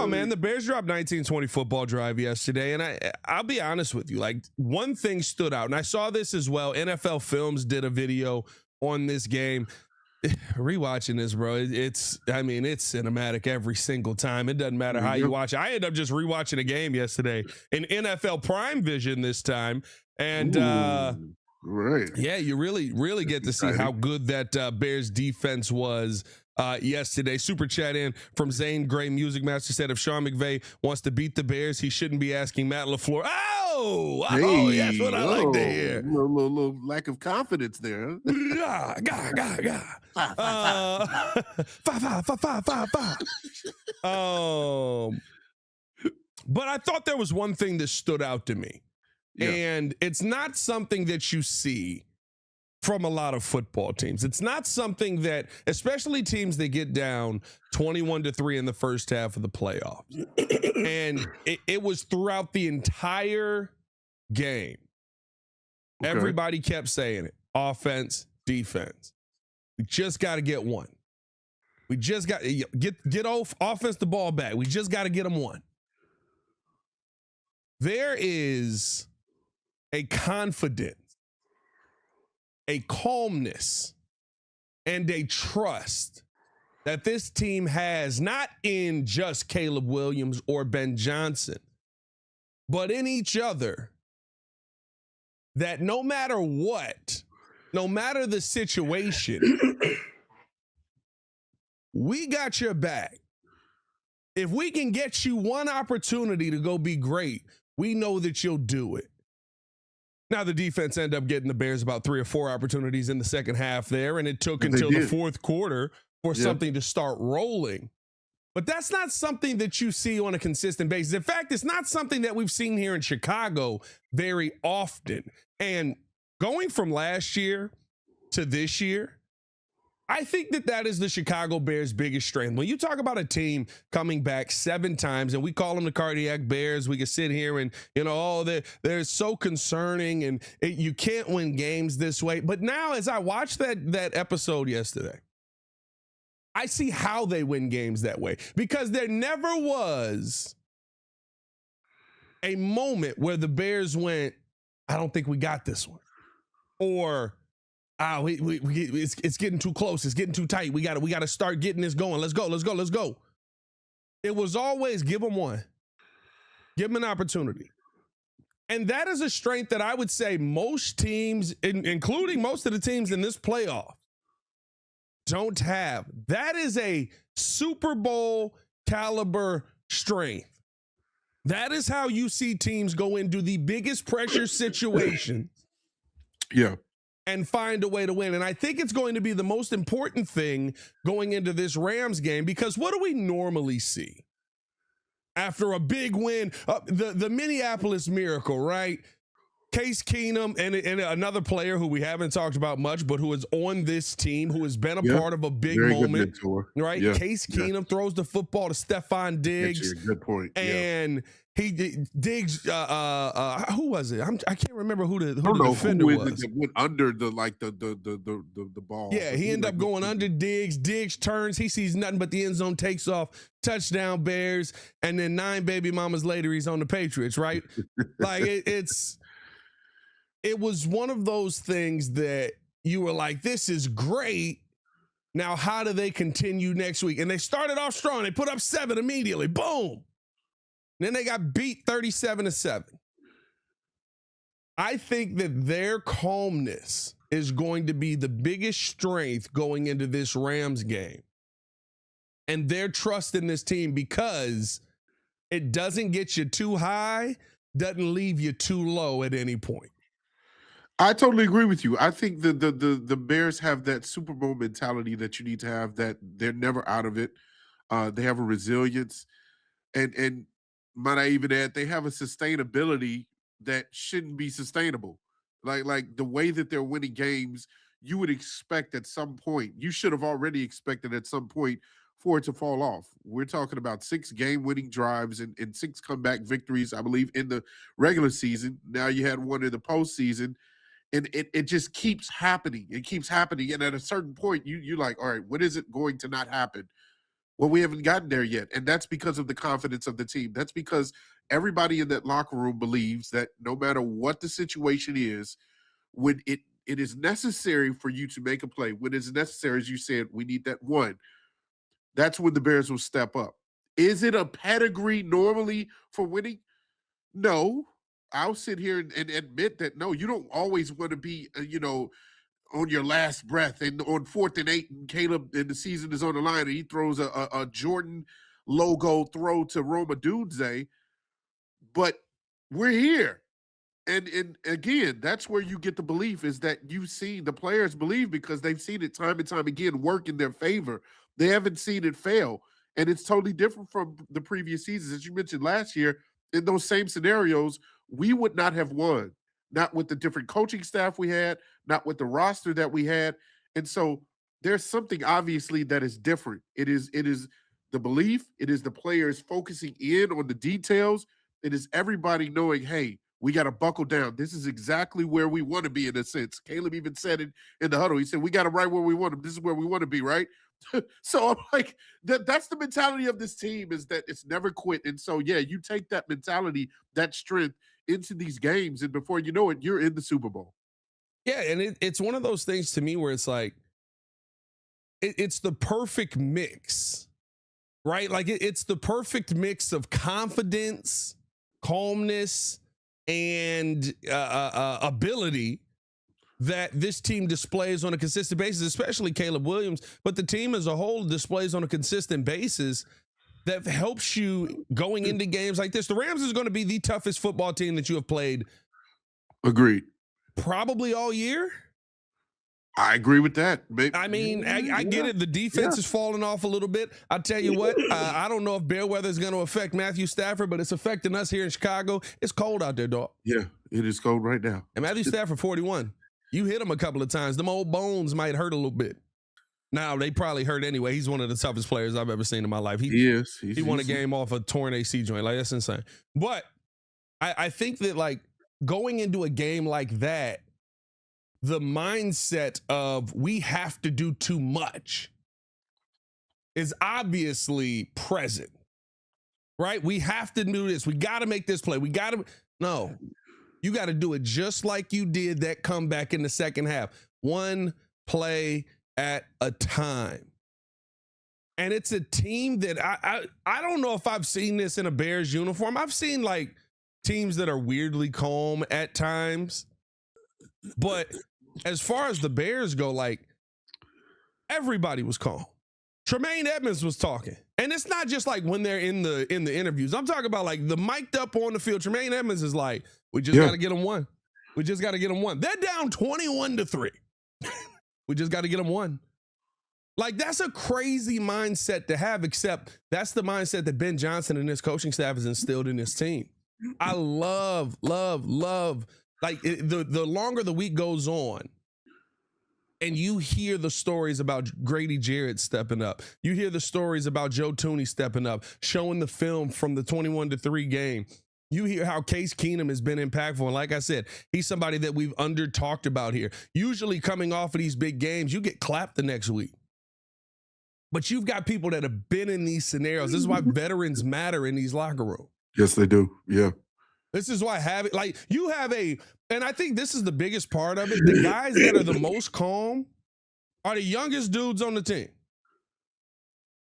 No, man, the Bears dropped 19-20 football drive yesterday, and I'll be honest with you. Like, one thing stood out, and I saw this as well. NFL Films did a video on this game. Rewatching this, bro, it's cinematic every single time. It doesn't matter how you watch it. I ended up just rewatching a game yesterday in NFL Prime Vision this time, and right, yeah, you really get to see how good that Bears defense was yesterday. Super chat in from Zane Gray, Music Master, said if Sean McVay wants to beat the Bears, he shouldn't be asking Matt LaFleur. Hey, that's what I like to hear. Little lack of confidence there. Five. But I thought there was one thing that stood out to me. Yeah. And it's not something that you see from a lot of football teams. It's not something that, especially teams that get down 21-3 in the first half of the playoffs. And it was throughout the entire game. Okay. Everybody kept saying it. Offense, defense. We just got to get one. We just got to get offense the ball back. We just got to get them one. There is a confidence, a calmness, and a trust that this team has, not in just Caleb Williams or Ben Johnson, but in each other, that no matter what, no matter the situation, we got your back. If we can get you one opportunity to go be great, we know that you'll do it. Now, the defense ended up getting the Bears about 3 or 4 opportunities in the second half there, and it took until the fourth quarter for something to start rolling. But that's not something that you see on a consistent basis. In fact, it's not something that we've seen here in Chicago very often. And going from last year to this year, I think that is the Chicago Bears' biggest strength. When you talk about a team coming back 7 times, and we call them the Cardiac Bears, we can sit here and, they're so concerning, and you can't win games this way. But now, as I watched that episode yesterday, I see how they win games that way, because there never was a moment where the Bears went, I don't think we got this one, or it's getting too close. It's getting too tight. We got to start getting this going. Let's go. It was always give them one. Give them an opportunity. And that is a strength that I would say most teams, including most of the teams in this playoff, don't have. That is a Super Bowl caliber strength. That is how you see teams go into the biggest pressure situation. Yeah. And find a way to win. And I think it's going to be the most important thing going into this Rams game, because what do we normally see after a big win? The Minneapolis Miracle, right? Case Keenum and another player who we haven't talked about much, but who is on this team, who has been a part of a big moment, right? Yeah. Case Keenum throws the football to Stephon Diggs. Good point. And Diggs, who was it? I can't remember who the defender was. It went under the ball. Yeah, he ended up going under Diggs. Diggs turns, he sees nothing but the end zone, takes off, touchdown Bears, and then 9 baby mamas later, he's on the Patriots, right? Like it was one of those things that you were like, this is great. Now, how do they continue next week? And they started off strong. They put up 7 immediately. Boom. Then they got beat 37-7. I think that their calmness is going to be the biggest strength going into this Rams game. And their trust in this team, because it doesn't get you too high, doesn't leave you too low at any point. I totally agree with you. I think the Bears have that Super Bowl mentality that you need to have, that they're never out of it. They have a resilience, and might I even add, they have a sustainability that shouldn't be sustainable. Like the way that they're winning games, you would expect at some point, you should have already expected at some point for it to fall off. We're talking about 6 game-winning drives and 6 comeback victories, I believe, in the regular season. Now you had one in the postseason. And it just keeps happening. It keeps happening. And at a certain point, you're like, all right, when is it going to not happen? Well, we haven't gotten there yet, and that's because of the confidence of the team. That's because everybody in that locker room believes that no matter what the situation is, when it is necessary for you to make a play, when it's necessary, as you said, we need that one, that's when the Bears will step up. Is it a pedigree normally for winning? No. I'll sit here and admit that no, you don't always want to be, on your last breath and on 4th and 8, and Caleb and the season is on the line, and he throws a Jordan logo throw to Roma Dunze. But we're here. And again, that's where you get the belief, is that you've seen the players believe because they've seen it time and time again work in their favor. They haven't seen it fail. And it's totally different from the previous seasons. As you mentioned last year, in those same scenarios, we would not have won, not with the different coaching staff we had, not with the roster that we had. And so there's something obviously that is different. It is the belief, it is the players focusing in on the details, it is everybody knowing, hey, we got to buckle down. This is exactly where we want to be in a sense. Caleb even said it in the huddle. He said, we got to right where we want to. This is where we want to be, right? So I'm like, that's the mentality of this team, is that it's never quit. And so, yeah, you take that mentality, that strength into these games, and before you know it, you're in the Super Bowl. Yeah, and it's one of those things to me where it's like, it's the perfect mix, right? Like it's the perfect mix of confidence, calmness, and ability that this team displays on a consistent basis, especially Caleb Williams, but the team as a whole displays on a consistent basis that helps you going into games like this. The Rams is going to be the toughest football team that you have played. Agreed. Probably all year. I agree with that. I mean, I get it. The defense is falling off a little bit. I'll tell you what, I don't know if bear weather is going to affect Matthew Stafford, but it's affecting us here in Chicago. It's cold out there, dog. Yeah, it is cold right now. And Matthew Stafford, 41. You hit him a couple of times. Them old bones might hurt a little bit. Now, they probably hurt anyway. He's one of the toughest players I've ever seen in my life. He is. He won a game off a torn AC joint. Like, that's insane. But I think that, like, going into a game like that, the mindset of we have to do too much is obviously present, right? We have to do this. We got to make this play. No, you got to do it just like you did that comeback in the second half. One play at a time. And it's a team that I don't know if I've seen this in a Bears uniform. I've seen like teams that are weirdly calm at times, but as far as the Bears go, like, everybody was calm. Tremaine Edmonds was talking. And it's not just like when they're in the interviews. I'm talking about like the mic'd up on the field. Tremaine Edmonds is like, we just got to get them one. We just got to get them one. They're down 21-3. We just got to get them one. Like, that's a crazy mindset to have, except that's the mindset that Ben Johnson and his coaching staff has instilled in his team. I love, like, the longer the week goes on and you hear the stories about Grady Jarrett stepping up, you hear the stories about Joe Tooney stepping up, showing the film from the 21-3 game. You hear how Case Keenum has been impactful. And like I said, he's somebody that we've under-talked about here. Usually coming off of these big games, you get clapped the next week. But you've got people that have been in these scenarios. This is why veterans matter in these locker rooms. Yes, they do. Yeah. This is why and I think this is the biggest part of it. The guys that are the most calm are the youngest dudes on the team.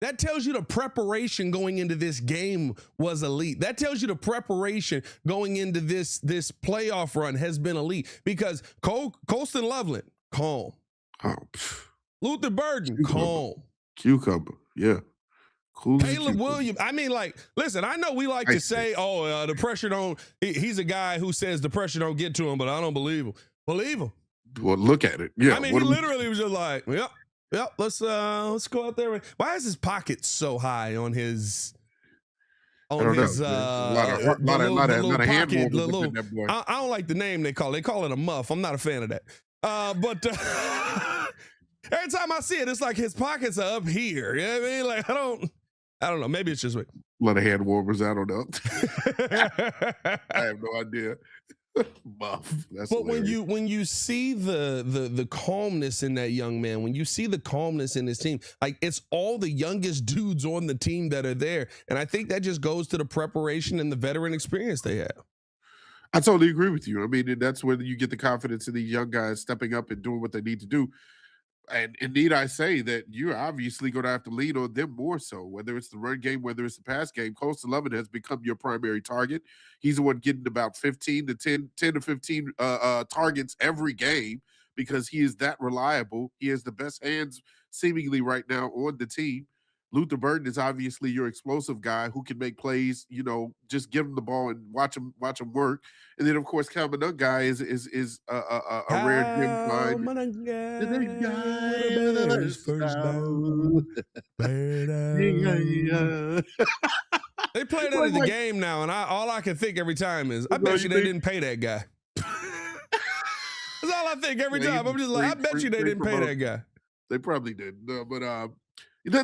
That tells you the preparation going into this game was elite. That tells you the preparation going into this playoff run has been elite, because Colston Loveland, calm. Oh, Luther Burden, calm. Cucumber, yeah. Cool. Caleb Williams. I mean, like, listen, I know we like to say, the pressure don't, he's a guy who says the pressure don't get to him, but I don't believe him. Believe him. Well, look at it. Yeah. I mean, he literally was just like, yep, let's go out there. Why is his pocket so high on his, I don't know. A lot of hand movement in that boy. I don't like the name they call it a muff. I'm not a fan of that. But every time I see it, it's like his pockets are up here. You know what I mean? Like, I don't know. Maybe it's just me. A lot of hand warmers. I don't know. I have no idea. Buff. That's But hilarious. when you see the calmness in that young man, when you see the calmness in his team, like it's all the youngest dudes on the team that are there, and I think that just goes to the preparation and the veteran experience they have. I totally agree with you. I mean, and that's when you get the confidence in these young guys stepping up and doing what they need to do. And indeed, I say that you're obviously going to have to lean on them more so, whether it's the run game, whether it's the pass game. Coastal Lovin has become your primary target. He's the one getting about 15 to 10 to 15 targets every game because he is that reliable. He has the best hands seemingly right now on the team. Luther Burton is obviously your explosive guy who can make plays. Just give him the ball and watch him work. And then, of course, Cal Manung guy is a rare gem How find. many The guys with a guy with Bears a first style. down? Bear Yeah, down. yeah. They play that Like, at the game now, and all I can think every time is, I that's all bet you you they think? didn't pay that guy. That's all I think every time. I'm just like, I bet you they Free didn't pay that guy. They probably did. No, but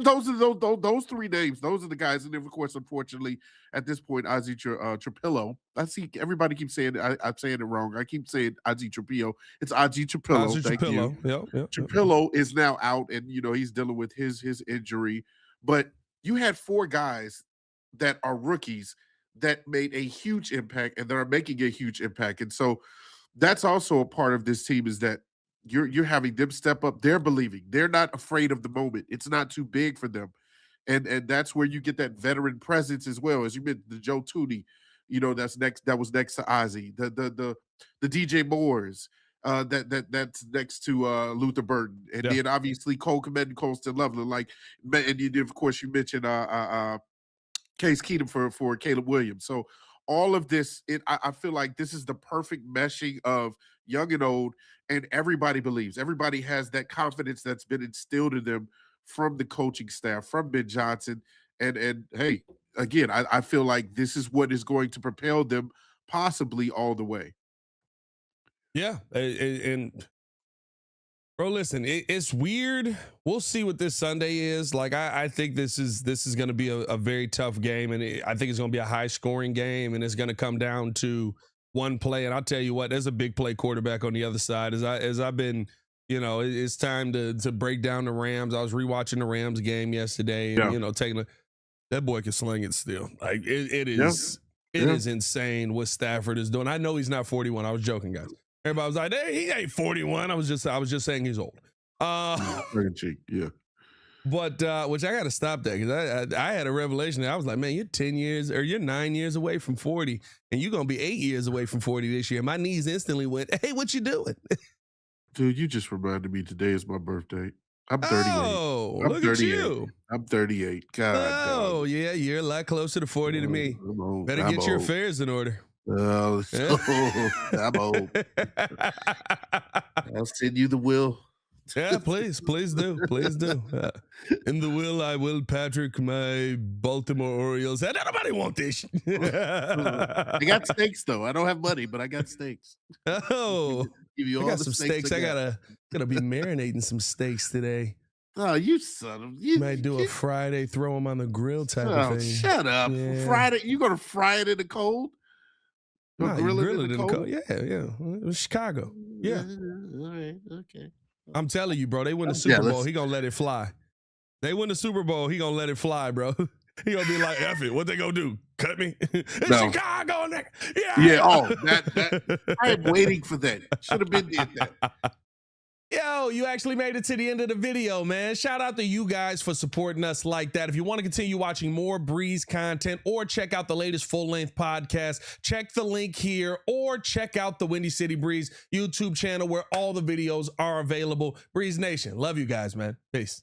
those are those three names. Those are the guys, and then of course, unfortunately, at this point, Ozzie Trapillo. I see everybody keeps saying it. I'm saying it wrong. I keep saying Ozzie Trapillo. It's Ozzie Trapillo. Ozzie Thank you. Trapillo. Yep. Trapillo is now out, and he's dealing with his injury. But you had four guys that are rookies that made a huge impact, and that are making a huge impact. And so that's also a part of this team, is that you're having them step up. They're believing. They're not afraid of the moment. It's not too big for them. And that's where you get that veteran presence as well. As you mentioned, the Joe Tooney, that was next to Ozzie. The DJ Moores, that's next to Luther Burton. And Yeah. then obviously Cole Kmet and Colston Loveland. And you did, of course, you mentioned Case Keenum for Caleb Williams. So all of this, I feel like this is the perfect meshing of young and old, and everybody believes. Everybody has that confidence that's been instilled in them from the coaching staff, from Ben Johnson. And hey, again, I feel like this is what is going to propel them possibly all the way. Yeah. And bro, listen, it's weird. We'll see what this Sunday is. Like, I think this is going to be a very tough game, and I think it's going to be a high scoring game, and it's going to come down to one play. And I'll tell you what, there's a big play quarterback on the other side. As I've been, it's time to break down the Rams. I was rewatching the Rams game yesterday, and taking that boy can sling it still. Like it is. Yeah. It is insane what Stafford is doing. I know he's not 41. I was joking, guys. Everybody was like, hey, he ain't 41. I was just saying he's old. Yeah. But which I got to stop that, because I had a revelation. I was like, man, you're 9 years away from 40, and you're going to be 8 years away from 40 this year. My knees instantly went, hey, what you doing? Dude, you just reminded me today is my birthday. I'm 38. Oh, I'm look 38. at you. I'm 38. God. Oh, yeah, you're a lot closer to 40 to me. I'm old. Better get your affairs in order. Oh, I'm old. I'll send you the will. Yeah, please do. In the will, I will Patrick my Baltimore Orioles. And nobody want this. I got steaks though. I don't have money, but I got steaks. Oh, give you I all got the some steaks. I gotta be marinating some steaks today. Oh, you son of you! Might do a Friday, throw them on the grill type of thing. Shut up! Yeah. Friday, you gonna fry it in the cold? Nah, you grill it in the cold. Yeah. It was Chicago. Yeah. All right. Okay. I'm telling you, bro. They win the Super Bowl. He gonna let it fly. They win the Super Bowl. He gonna let it fly, bro. He gonna be like, F it. What they gonna do? Cut me? It's Chicago, nigga. Yeah. Yeah. Oh, that. I am waiting for that. Should have been did that. Yo, you actually made it to the end of the video, man. Shout out to you guys for supporting us like that. If you want to continue watching more Breeze content or check out the latest full-length podcast, check the link here or check out the Windy City Breeze YouTube channel where all the videos are available. Breeze Nation, love you guys, man. Peace.